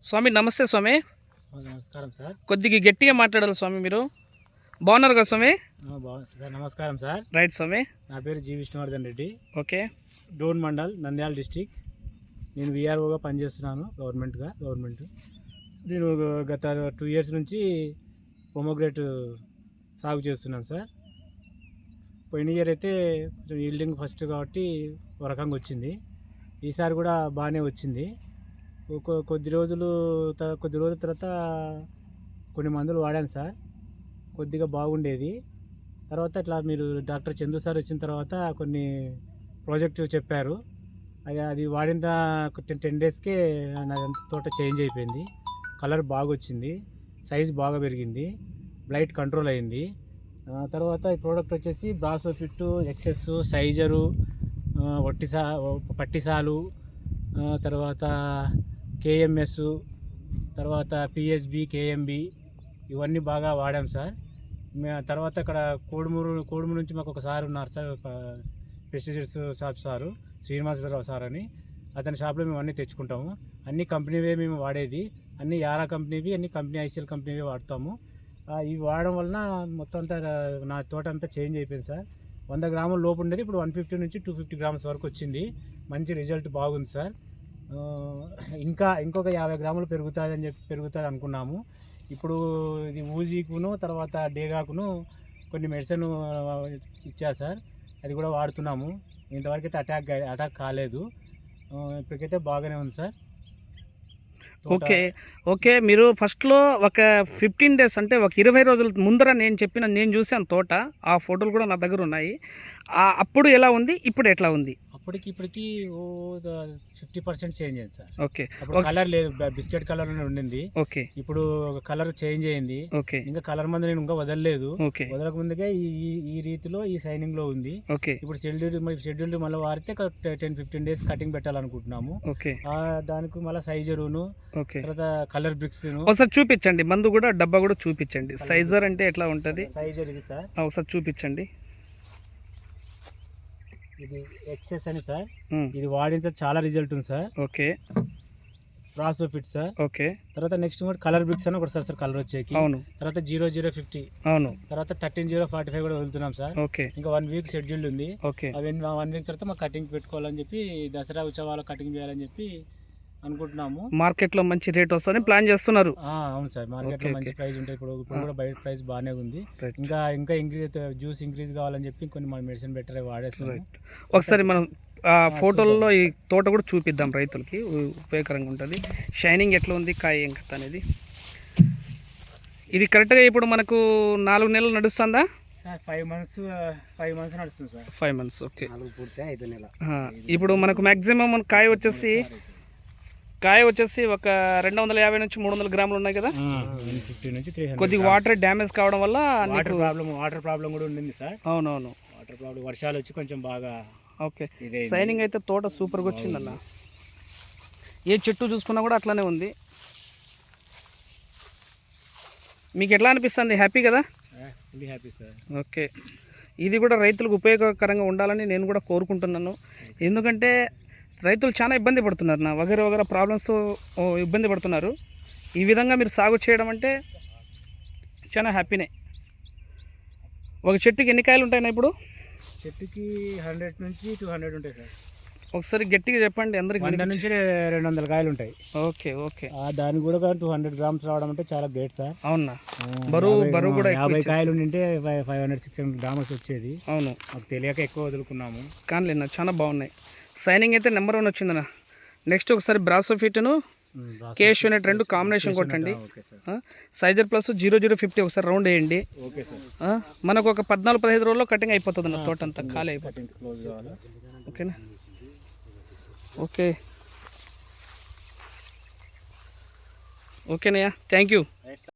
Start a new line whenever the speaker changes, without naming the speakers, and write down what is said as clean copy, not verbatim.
స్వామి నమస్తే స్వామి.
నమస్కారం సార్.
కొద్దిగా గట్టిగా మాట్లాడాలి స్వామి. మీరు బాగున్నారు కదా స్వామి?
సార్ నమస్కారం సార్.
రైట్ స్వామి.
నా పేరు G Vishnuvardhan Reddy.
Okay.
Dhone mandal, Nandyal district. నేను విఆర్ఓగా పనిచేస్తున్నాను గవర్నమెంట్. నేను గత 2 years నుంచి పొమోగ్రేట్ సాగు చేస్తున్నాను సార్. పోయిన ఇయర్ అయితే కొంచెం ఈల్డింగ్ ఫస్ట్ కాబట్టి ఒక రకంగా వచ్చింది. ఈసారి కూడా బాగానే వచ్చింది. కొద్ది రోజుల తర్వాత కొన్ని మందులు వాడాను సార్. కొద్దిగా బాగుండేది. తర్వాత ఇట్లా మీరు డాక్టర్ చందు సార్ వచ్చిన తర్వాత కొన్ని ప్రాజెక్టు చెప్పారు. అది వాడిన 10 daysకే నా తోట చేంజ్ అయిపోయింది. కలర్ బాగా వచ్చింది, సైజ్ బాగా పెరిగింది, బ్లైట్ కంట్రోల్ అయింది. తర్వాత ఈ ప్రోడక్ట్ వచ్చేసి బ్రాసోఫిట్, ఎక్సెస్, సైజరు, పట్టిసాలు, తర్వాత కేఎంఎస్, తర్వాత పిఎస్బి, కేఎంబి ఇవన్నీ బాగా వాడాం సార్. తర్వాత ఇక్కడ కోడుమూరు నుంచి మాకు ఒక సార్ ఉన్నారు sir, pesticides shop sir, Srinivasarao sir అని. అతని షాప్లో మేము అన్నీ తెచ్చుకుంటాము. అన్ని కంపెనీవే మేము వాడేది, అన్ని యారా కంపెనీవి, అన్ని కంపెనీ ఐసీఎల్ కంపెనీవే వాడతాము. ఇవి వాడడం వలన మొత్తం అంతా నా తోట అంతా చేంజ్ అయిపోయింది సార్. 100 గ్రాముల లోపు ఉండేది ఇప్పుడు 150 నుంచి 250 grams వరకు వచ్చింది. మంచి రిజల్ట్ బాగుంది సార్. ఇంకొక 50 గ్రాములు పెరుగుతుంది అనుకున్నాము. ఇప్పుడు ఇది ఊజీకును తర్వాత డేగాకును కొన్ని మెడిసిన్ ఇచ్చారు సార్. అది కూడా వాడుతున్నాము. ఇంతవరకు అయితే అటాక్ కాలేదు. ఇప్పటికైతే బాగానే ఉంది సార్.
ఓకే. మీరు ఫస్ట్లో ఒక 15 days అంటే ఒక 20 రోజుల ముందర నేను చూసాను తోట. ఆ ఫోటోలు కూడా నా దగ్గర ఉన్నాయి. అప్పుడు ఎలా ఉంది, ఇప్పుడు ఎట్లా ఉంది?
ఇప్పటికి 50% చేంజ్ అయింది సార్.
ఓకే.
కలర్ లేదు, బిస్కెట్ కలర్ ఉండింది.
ఓకే.
ఇప్పుడు కలర్ చేంజ్ అయింది.
ఓకే.
ఇంకా కలర్ మంది నేను ఇంకా వదలలేదు.
ఓకే.
వదలక ముందుగా ఈ రీతిలో ఈ సైనింగ్ లో ఉంది.
ఓకే.
ఇప్పుడు షెడ్యూల్ మళ్ళీ వాడితే 10-15 days కటింగ్ పెట్టాలనుకుంటున్నాము.
ఓకే.
దానికి మళ్ళీ సైజరును, తర్వాత కలర్ బ్రిక్స్
ఒకసారి చూపించండి. మందు కూడా డబ్బా కూడా చూపించండి. సైజర్ అంటే ఎట్లా ఉంటుంది?
సైజర్ ఇది సార్.
ఒకసారి చూపించండి.
ఇది ఎక్సెస్ అని సార్. ఇది వాడిన చాలా రిజల్ట్ ఉంది సార్.
ఓకే.
బ్రాసోఫిట్ సార్.
ఓకే.
తర్వాత నెక్స్ట్ కలర్ బ్రిక్స్ అని ఒకటి సార్ కలర్ వచ్చేకి.
అవును.
తర్వాత 0050.
అవును.
తర్వాత 13045 కూడా వెళ్తున్నాం సార్.
ఓకే.
ఇంకా 1 week షెడ్యూల్ ఉంది.
ఓకే.
1 week తర్వాత మాకు కటింగ్ పెట్టుకోవాలని చెప్పి, దసరా ఉత్సవాలు కటింగ్ చేయాలని చెప్పి అనుకుంటున్నాము.
మార్కెట్లో మంచి రేట్ వస్తుందని ప్లాన్ చేస్తున్నారు.
అవును సార్, మార్కెట్లో మంచి ప్రైస్ ఉంటాయి. ఇప్పుడు కూడా బయట ప్రైస్ బాగానే ఉంది. ఇంకా జ్యూస్ ఇంక్రీజ్ కావాలని చెప్పి కొన్ని మెడిసిన్ బెటర్ వాడేస్తాం.
ఒకసారి మనం ఫోటోల్లో ఈ తోట కూడా చూపిద్దాం, రైతులకి ఉపయోగకరంగా ఉంటుంది. షైనింగ్ ఎట్లా ఉంది, కాయ ఏం కథ అనేది. ఇది కరెక్ట్గా ఇప్పుడు మనకు 4 నెలలు నడుస్తుందా?
5 months నడుస్తుంది సార్.
5 months. ఓకే.
4 పూర్తి 5 నెలలు.
ఇప్పుడు మనకు మ్యాక్సిమం కాయ వచ్చేసి ఒక 250 నుంచి 300 గ్రాములు ఉన్నాయి కదా.
150 నుంచి 300.
కొద్దిగా వాటర్ డ్యామేజ్ కావడం వల్ల
వాటర్ ప్రాబ్లం కూడా ఉండింది సార్.
అవునవును.
వాటర్ ప్రాబ్లం, వర్షాలు వచ్చి కొంచెం బాగా.
ఓకే. సైనింగ్ అయితే తోట సూపర్గా వచ్చిందన్న. ఏ చెట్టు చూసుకున్నా కూడా అట్లానే ఉంది. మీకు ఎట్లా అనిపిస్తుంది? హ్యాపీ కదా?
Happy sir.
ఓకే. ఇది కూడా రైతులకు ఉపయోగకరంగా ఉండాలని నేను కూడా కోరుకుంటున్నాను. ఎందుకంటే రైతులు చాలా ఇబ్బంది పడుతున్నారు, వగేర ప్రాబ్లమ్స్ ఇబ్బంది పడుతున్నారు. ఈ విధంగా మీరు సాగు చేయడం అంటే చాలా హ్యాపీనే. ఒక చెట్టుకి ఎన్ని కాయలు ఉంటాయి ఇప్పుడు?
చెట్టుకి 100 నుంచి 200 ఉంటాయి సార్.
ఒకసారి గట్టిగా చెప్పండి అందరికి.
100 నుంచి 200 కాయలు ఉంటాయి.
ఓకే. ఓకే.
దానికి కూడా 200 grams రావడం అంటే చాలా గ్రేట్ సార్.
అవునా? బరువు కూడా
50 కాయలు ఉంటే 500-600 grams వచ్చేది.
అవును.
మాకు తెలియక ఎక్కువ వదులుకున్నాము.
కానీ చాలా బాగున్నాయి. సైనింగ్ అయితే నెంబర్ 1 వచ్చిందన్న. నెక్స్ట్ ఒకసారి బ్రాసోఫిట్ను కేఎస్ యూనిట్ 2 కాంబినేషన్ కొట్టండి. సైజర్ ప్లస్ 0050 ఒకసారి రౌండ్ వేయండి.
Okay sir.
మనకు ఒక 14-15 రోజుల్లో కటింగ్ అయిపోతుంది అన్న. తోట అంతా ఖాళీ అయిపోతుంది. ఓకేనా? ఓకే. ఓకేనయ్యా, థ్యాంక్ యూ.